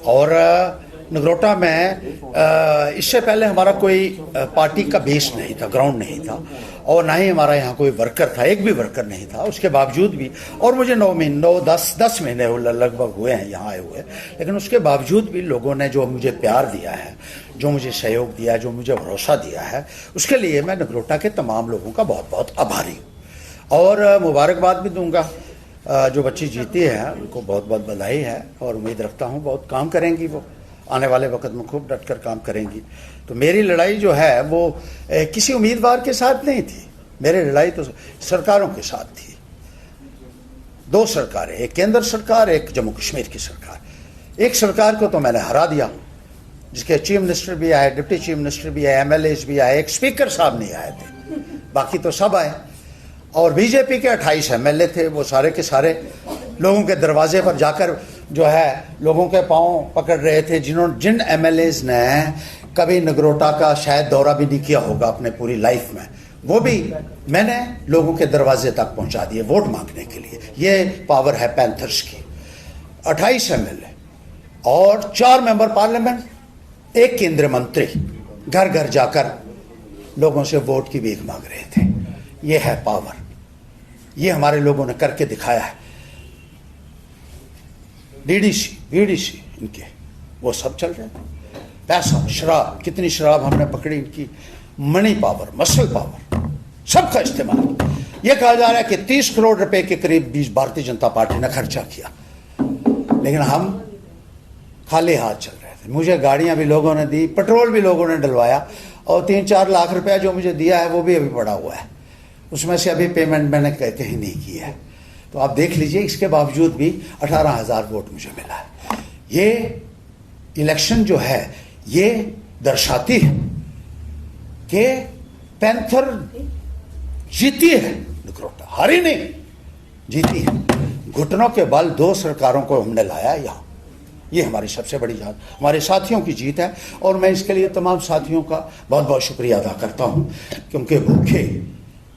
और नगरोटा में इससे पहले हमारा कोई पार्टी का बेस नहीं था, ग्राउंड नहीं था, और ना ही हमारा यहाँ कोई वर्कर था, एक भी वर्कर नहीं था। उसके बावजूद भी, और मुझे 10 महीने लगभग हुए हैं यहाँ आए हुए, लेकिन उसके बावजूद भी लोगों ने जो मुझे प्यार दिया है, जो मुझे सहयोग दिया, जो मुझे भरोसा दिया है, उसके लिए मैं नगरोटा के तमाम लोगों का बहुत बहुत आभारी हूँ। और मुबारकबाद भी दूंगा, जो बच्ची जीती है उनको बहुत बहुत बधाई है, और उम्मीद रखता हूँ बहुत काम करेंगी, वो आने वाले वक्त में खूब डटकर काम करेंगी। तो मेरी लड़ाई जो है वो किसी उम्मीदवार के साथ नहीं थी, मेरी लड़ाई तो सरकारों के साथ थी। 2 सरकारें, एक केंद्र सरकार, एक जम्मू कश्मीर की सरकार। एक सरकार को तो मैंने हरा दिया, जिसके चीफ मिनिस्टर भी आए, डिप्टी चीफ मिनिस्टर भी आए, MLAs भी आए, एक स्पीकर साहब नहीं आए थे, बाकी तो सब आए। और बीजेपी के 28 MLA थे, वो सारे के सारे लोगों के दरवाजे पर जाकर जो है लोगों के पांव पकड़ रहे थे, जिन MLAs ने कभी नगरोटा का शायद दौरा भी नहीं किया होगा अपने पूरी लाइफ में, वो भी मैंने लोगों के दरवाजे तक पहुंचा दिए वोट मांगने के लिए। ये पावर है पैंथर्स की। 28 MLA और 4 मेंबर पार्लियामेंट, एक केंद्रीय मंत्री घर घर जाकर लोगों से वोट की भीख मांग रहे थे। ये है पावर, ये हमारे लोगों ने करके दिखाया है। DDC इनके वो सब चल रहे हैं। पैसा, शराब, कितनी शराब हमने पकड़ी इनकी, मनी पावर, मसल पावर, सबका इस्तेमाल। ये कहा जा रहा है कि 30 करोड़ रुपए के करीब भारतीय जनता पार्टी ने खर्चा किया, लेकिन हम खाली हाथ चल रहे थे। मुझे गाड़ियां भी लोगों ने दी, पेट्रोल भी लोगों ने डलवाया, और 3-4 लाख रुपया जो मुझे दिया है वो भी अभी पड़ा हुआ है, उसमें से अभी पेमेंट मैंने कहीं नहीं की है। तो आप देख लीजिए, इसके बावजूद भी 18,000 वोट मुझे मिला है। ये इलेक्शन जो है ये दर्शाती है कि पैंथर जीती है, नगरोटा हारी नहीं, जीती है। घुटनों के बल 2 सरकारों को हमने लाया यहाँ, ये हमारी सबसे बड़ी जीत, हमारे साथियों की जीत है। और मैं इसके लिए तमाम साथियों का बहुत बहुत शुक्रिया अदा करता हूँ, क्योंकि भूखे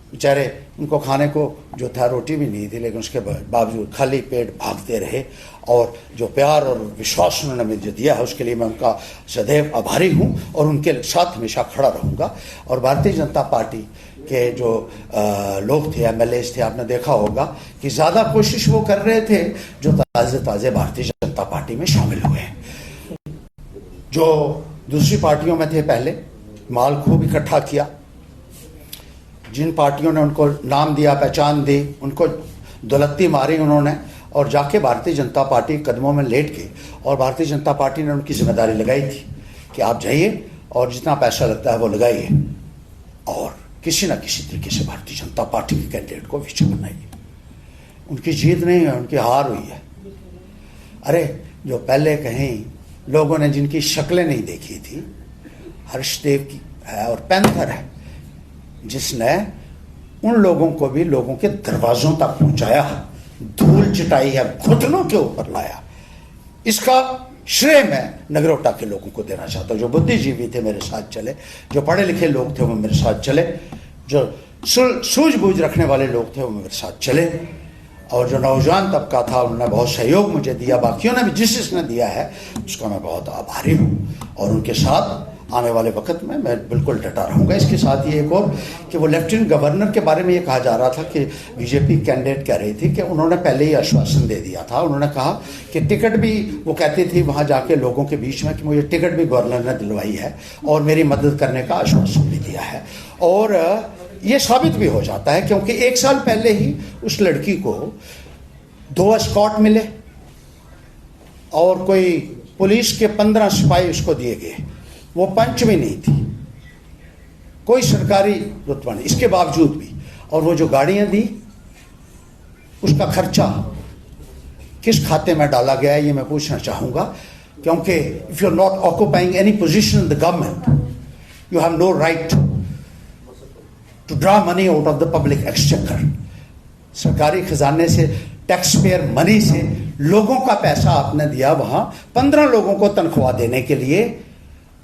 बेचारे, उनको खाने को जो था रोटी भी नहीं थी, लेकिन उसके बावजूद खाली पेट भागते रहे, और जो प्यार और विश्वास उन्होंने मुझे दिया है उसके लिए मैं उनका सदैव आभारी हूँ, और उनके साथ हमेशा खड़ा रहूँगा। और भारतीय जनता पार्टी के जो लोग थे, MLAs थे, आपने देखा होगा कि ज़्यादा कोशिश वो कर रहे थे जो ताज़े भारतीय जनता पार्टी में शामिल हुए हैं। जो दूसरी पार्टियों में थे पहले, माल खूब इकट्ठा किया, जिन पार्टियों ने उनको नाम दिया, पहचान दी, उनको दौलत्ती मारी उन्होंने, और जाके भारतीय जनता पार्टी कदमों में लेट गई। और भारतीय जनता पार्टी ने उनकी जिम्मेदारी लगाई थी कि आप जाइए और जितना पैसा लगता है वो लगाइए, और किसी न किसी तरीके से भारतीय जनता पार्टी के कैंडिडेट को विजयी बनाइए। उनकी जीत नहीं है, उनकी हार हुई है। अरे जो पहले कहीं लोगों ने जिनकी शक्लें नहीं देखी थी, हर्षदेव की है और पैंथर है, जिसने उन लोगों को भी लोगों के दरवाजों तक पहुंचाया, धूल चिटाई है, घुटनों के ऊपर लाया। इसका श्रेय मैं नगरोटा के लोगों को देना चाहता हूँ। जो बुद्धिजीवी थे मेरे साथ चले, जो पढ़े लिखे लोग थे वो मेरे साथ चले, जो सूझबूझ रखने वाले लोग थे वो मेरे साथ चले, और जो नौजवान तबका था उन्होंने बहुत सहयोग मुझे दिया। बाकियों ने भी जिसने दिया है उसका मैं बहुत आभारी हूँ, और उनके साथ आने वाले वक्त में मैं बिल्कुल डटा रहूँगा। इसके साथ ही एक और कि वो लेफ्टिनेंट गवर्नर के बारे में ये कहा जा रहा था कि बीजेपी कैंडिडेट कह रही थी कि उन्होंने पहले ही आश्वासन दे दिया था। उन्होंने कहा कि टिकट भी वो कहती थी वहाँ जाके लोगों के बीच में कि मुझे टिकट भी गवर्नर ने दिलवाई है और मेरी मदद करने का आश्वासन भी दिया है। और ये साबित भी हो जाता है, क्योंकि 1 साल पहले ही उस लड़की को 2 एस्कॉर्ट मिले और कोई पुलिस के 15 सिपाही उसको दिए गए। वो पंच भी नहीं थी, कोई सरकारी रुतबा नहीं, इसके बावजूद भी। और वो जो गाड़ियां दी उसका खर्चा किस खाते में डाला गया है ये मैं पूछना चाहूँगा, क्योंकि if you are not occupying any position in the government you have no right to draw money out of the public exchequer. सरकारी खजाने से, टैक्स पेयर मनी से लोगों का पैसा आपने दिया वहाँ 15 लोगों को तनख्वाह देने के लिए,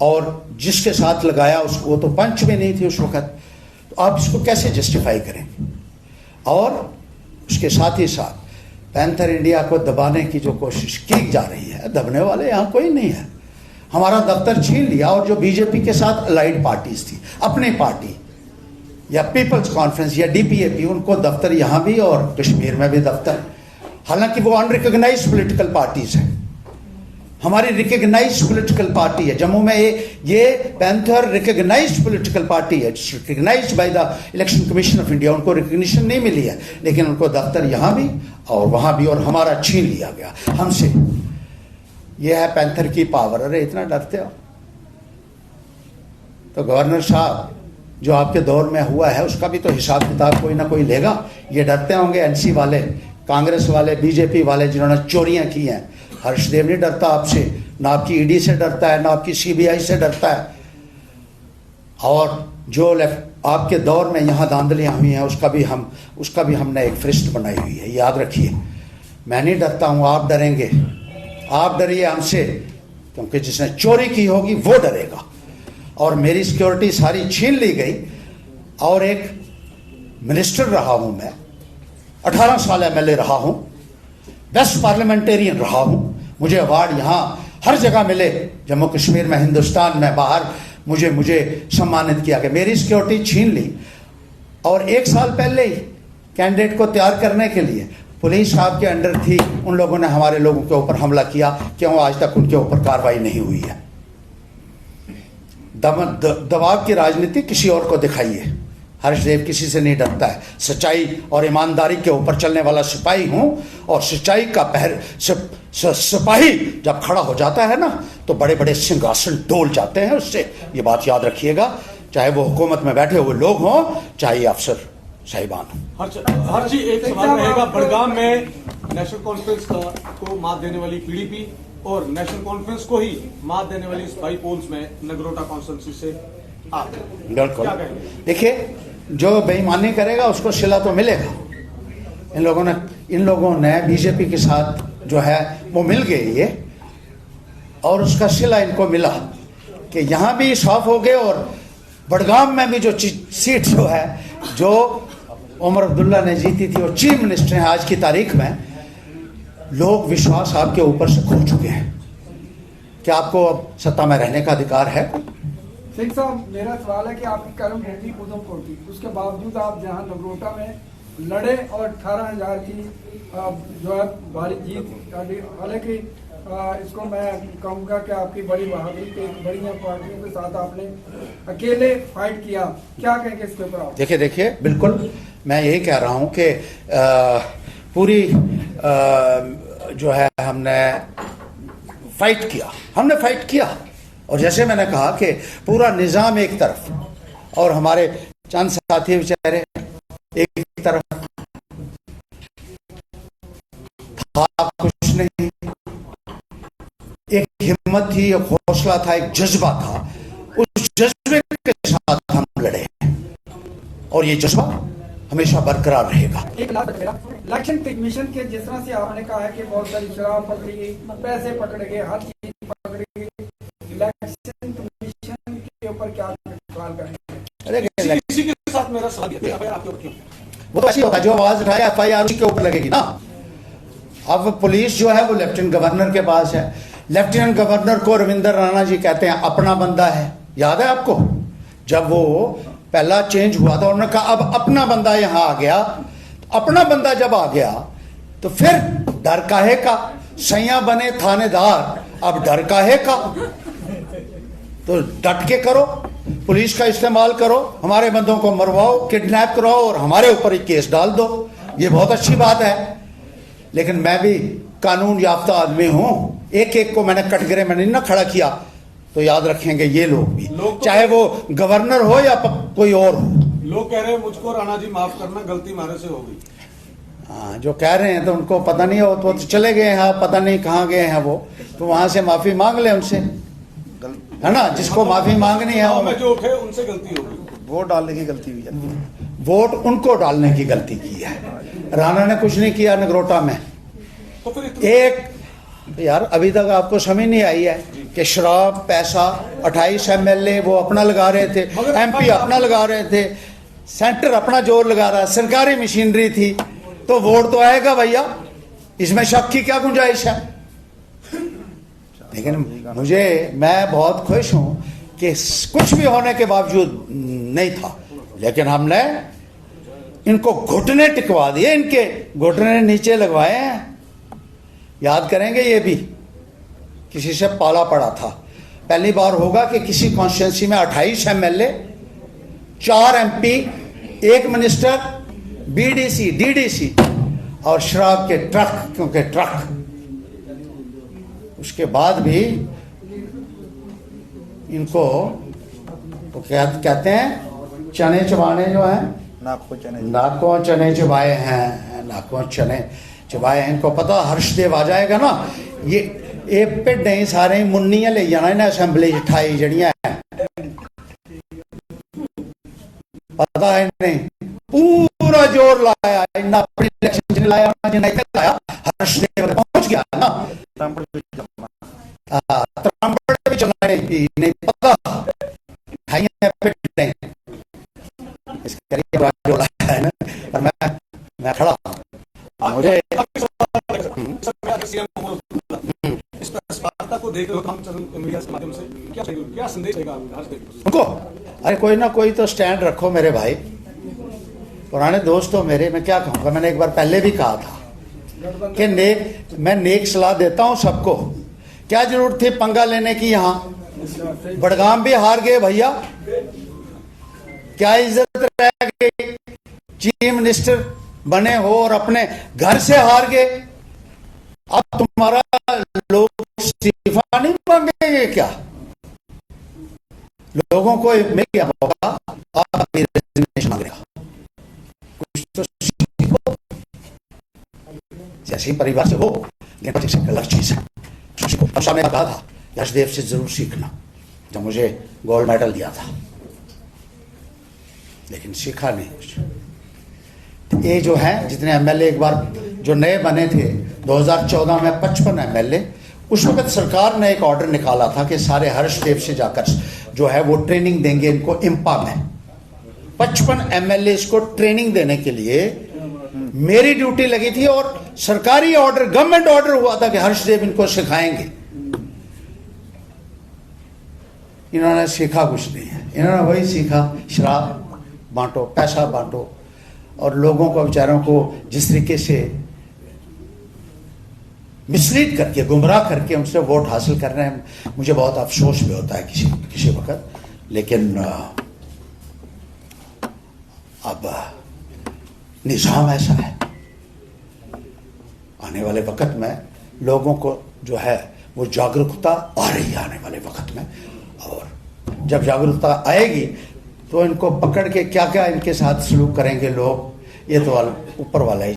और जिसके साथ लगाया उसको वो तो पंच भी नहीं थी उस वक्त। तो आप इसको कैसे जस्टिफाई करेंगे? और उसके साथ ही साथ पैंथर इंडिया को दबाने की जो कोशिश की जा रही है, दबने वाले यहाँ कोई नहीं है। हमारा दफ्तर छीन लिया और जो बीजेपी के साथ अलाइड पार्टीज थी, अपनी पार्टी या पीपल्स कॉन्फ्रेंस या डीपीएपी, उनको दफ्तर यहाँ भी और कश्मीर में भी दफ्तर, हालांकि वो अनरिकॉग्नाइज्ड पॉलिटिकल पार्टीज हैं। हमारी रिकॉग्नाइज्ड पॉलिटिकल पार्टी है जम्मू में, ये पैंथर रिकॉग्नाइज्ड पॉलिटिकल पार्टी है, recognised by the election commission of India. उनको रिकॉग्निशन नहीं मिली है, लेकिन उनको दफ्तर यहाँ भी और वहाँ भी, और हमारा छीन लिया गया हमसे। ये है पैंथर की पावर। अरे इतना डरते हो तो गवर्नर साहब, जो आपके दौर में हुआ है उसका भी तो हिसाब किताब कोई ना कोई लेगा। ये डरते होंगे एनसी वाले, कांग्रेस वाले, बीजेपी वाले जिन्होंने चोरियां की हैं। हर्षदेव नहीं डरता आपसे, ना आपकी ईडी से डरता है, ना आपकी सीबीआई से डरता है। और जो आपके दौर में यहाँ धांधलियां हुई हैं उसका भी हमने एक फरिश्त बनाई हुई है, याद रखिए। मैं नहीं डरता हूँ, आप डरेंगे। आप डरिए हमसे, क्योंकि जिसने चोरी की होगी वो डरेगा। और मेरी सिक्योरिटी सारी छीन ली गई। और एक मिनिस्टर रहा हूं मैं, 18 साल एमएलए रहा हूं, बेस्ट पार्लियामेंटेरियन रहा हूं। मुझे अवार्ड यहाँ हर जगह मिले, जम्मू कश्मीर में, हिंदुस्तान में, बाहर मुझे सम्मानित किया गया। मेरी सिक्योरिटी छीन ली। और 1 साल पहले ही कैंडिडेट को तैयार करने के लिए पुलिस आपके अंडर थी, उन लोगों ने हमारे लोगों के ऊपर हमला किया। क्यों आज तक उनके ऊपर कार्रवाई नहीं हुई है? दबाव की राजनीति किसी और को दिखाइए। हर्षदेव किसी से नहीं डरता है। सच्चाई और ईमानदारी के ऊपर चलने वाला सिपाही हूं, और सच्चाई का सिपाही जब खड़ा हो जाता है ना, तो बड़े बड़े सिंहासन डोल जाते हैं उससे। ये बात याद रखिएगा, चाहे वो हुकूमत में बैठे हुए लोग हों, चाहे अफसर साहिबान हों। हर जी एक सवाल रहेगा। बड़गाम में नेशनल कॉन्फ्रेंस को मात देने वाली पीडीपी और नेशनल कॉन्फ्रेंस को ही मात देने वाली स्पाई पोल्स में नगरोटा कॉन्स्टिट्यूंसी से आप बिल्कुल देखिए, जो बेईमानी करेगा उसको सिला तो मिलेगा। इन लोगों ने बीजेपी के साथ जो है वो मिल गए ये, और उसका सिला इनको मिला कि यहाँ भी साफ हो गए। और बड़गाम में भी जो सीट जो है, जो उमर अब्दुल्ला ने जीती थी, और चीफ मिनिस्टर हैं आज की तारीख में, लोग विश्वास आपके ऊपर से खो चुके हैं। क्या आपको अब सत्ता में रहने का अधिकार है? सिंह साहब, मेरा सवाल है कि आपकी कर्म भूमि उधमपुर थी, उसके बावजूद आप जहां नगरोटा में लड़े और 18,000 की जो है भारी जीत। हालांकि इसको मैं कहूँगा कि आपकी बड़ी बहादुरी थी, बड़ी पार्टियों के साथ आपने अकेले फाइट किया। क्या कहेंगे इसके ऊपर आप? देखिए बिल्कुल मैं यही कह रहा हूँ कि पूरी जो है हमने फाइट किया। और जैसे मैंने कहा कि पूरा निजाम एक तरफ और हमारे चंद साथी बेचारे एक तरफ था, कुछ नहीं। एक हिम्मत थी, एक हौसला था, एक जज्बा था। उस जज्बे के साथ हम लड़े, और ये जज्बा हमेशा बरकरार रहेगा। एक इलेक्शन कमीशन के जिस तरह से आपने कहा है कि बहुत सारी शराब पकड़ी गई, पैसे पकड़े गए, हर चीज पकड़ी गई, इलेक्शन कमीशन के ऊपर क्या सवाल करेंगे? इसी के साथ मेरा सवाल है, वो तो ऐसी होगा, जो आवाज उठाया FIR के ऊपर लगेगी ना। अब पुलिस जो है वो लेफ्टिनेंट गवर्नर के पास है। लेफ्टिनेंट गवर्नर को रविंदर राणा जी कहते हैं अपना बंदा है। याद है आपको, जब वो पहला चेंज हुआ था, उन्होंने कहा अब अपना बंदा यहां आ गया। अपना बंदा जब आ गया तो फिर डर काहे का? सैया बने थानेदार, अब डर काहे का? तो डट के करो, पुलिस का इस्तेमाल करो, हमारे बंदों को मरवाओ, किडनैप कराओ और हमारे ऊपर ही केस डाल दो। ये बहुत अच्छी बात है। लेकिन मैं भी कानून याफ्ता आदमी हूं, एक एक को मैंने कटघरे में नहीं ना खड़ा किया। तो याद रखेंगे ये लोग भी, चाहे वो गवर्नर हो या कोई और हो। लोग कह रहे हैं मुझको राणा जी माफ करना, गलती मारे से हो गई। हाँ, जो कह रहे हैं तो उनको पता नहीं हो, तो चले गए हैं, पता नहीं कहाँ गए हैं वो, तो वहां से माफी मांग ले उनसे, है ना। जिसको माफी मांगनी है, जो उठे उनसे गलती हो गई, वोट डालने की गलती हुई है। वोट उनको डालने की गलती की है। राणा ने कुछ नहीं किया नगरोटा में। तो फिर एक यार अभी तक आपको समझ नहीं आई है कि शराब, पैसा, 28 MLA वो अपना लगा रहे थे, MP अपना लगा रहे थे, सेंटर अपना जोर लगा रहा, सरकारी मशीनरी थी, तो वोट तो आएगा भैया। इसमें शक की क्या गुंजाइश है? लेकिन मैं बहुत खुश हूं कि कुछ भी होने के बावजूद नहीं था, लेकिन हमने इनको घुटने टिकवा दिए, इनके घुटने नीचे लगवाए हैं। याद करेंगे ये भी, किसी से पाला पड़ा था। पहली बार होगा कि किसी कॉन्स्टिट्यूंसी में 28 MLA, 4 MP, 1 minister, BDC, DDC और शराब के ट्रक, क्योंकि ट्रक, उसके बाद भी इनको तो क्या कहते हैं, चने चबाने जो हैं, नाकों चने चबाए हैं, नाकों चने चबाए हैं। इनको पता हर्षदेव आ जाएगा ना, ये भिड्ड ही सारे मुन्नियां ले जाना इन्हें असेंबली 28 जड़ियां हैं, पता है नहीं, पूरा जोर लाया, इन्ना अपनी इलेक्शन जिन्हें लाया जिन्हें लाया, हर्षदेव पहुंच गया ना, त्रंबड़ भी चला नहीं पता, इस करीब जो लाया है ना, पर मैं खड़ा मुझे इस वार्ता को देख हम मीडिया के माध्यम से क्या संदेश देगा उनको? अरे कोई ना कोई तो स्टैंड रखो मेरे भाई, पुराने दोस्त हो मेरे। मैं क्या कहूँगा, मैंने एक बार पहले भी कहा था कि मैं नेक सलाह देता हूँ सबको। क्या जरूरत थी पंगा लेने की? यहाँ बड़गाम भी हार गए भैया, क्या इज्जत रह गई? चीफ मिनिस्टर बने हो और अपने घर से हार गए, अब तुम्हारा लोग इस्तीफा नहीं मांगेंगे क्या? लोगों को मिल गया मौका, आप रेजिग्नेशन मांग रहे हो, कुछ तो सीखो। जैसे परिवार से हो, लेकिन एक अलग चीज है, सीखो। अब सामने कहा था हर्षदेव से जरूर सीखना, जब मुझे गोल्ड मेडल दिया था, लेकिन सीखा नहीं कुछ। ये जो है जितने MLA एक बार जो नए बने थे 2014 में 55 MLA, उस वक्त सरकार ने एक ऑर्डर निकाला था कि सारे हर्षदेव से जाकर जो है वो ट्रेनिंग देंगे इनको इम्पा में। 55 MLA को ट्रेनिंग देने के लिए मेरी ड्यूटी लगी थी और सरकारी ऑर्डर, गवर्नमेंट ऑर्डर हुआ था कि हर्षदेव इनको सिखाएंगे। इन्होंने सीखा कुछ नहीं है, इन्होंने वही सीखा, शराब बांटो, पैसा बांटो, और लोगों को बेचारों को जिस तरीके से मिसलीड करके, गुमराह करके उनसे वोट हासिल कर रहे हैं, मुझे बहुत अफसोस भी होता है किसी वक्त। लेकिन अब निज़ाम ऐसा है, आने वाले वक्त में लोगों को जो है वो जागरूकता आ रही है आने वाले वक्त में, और जब जागरूकता आएगी तो इनको पकड़ के क्या क्या इनके साथ सलूक करेंगे लोग, ये तो ऊपर वाला ही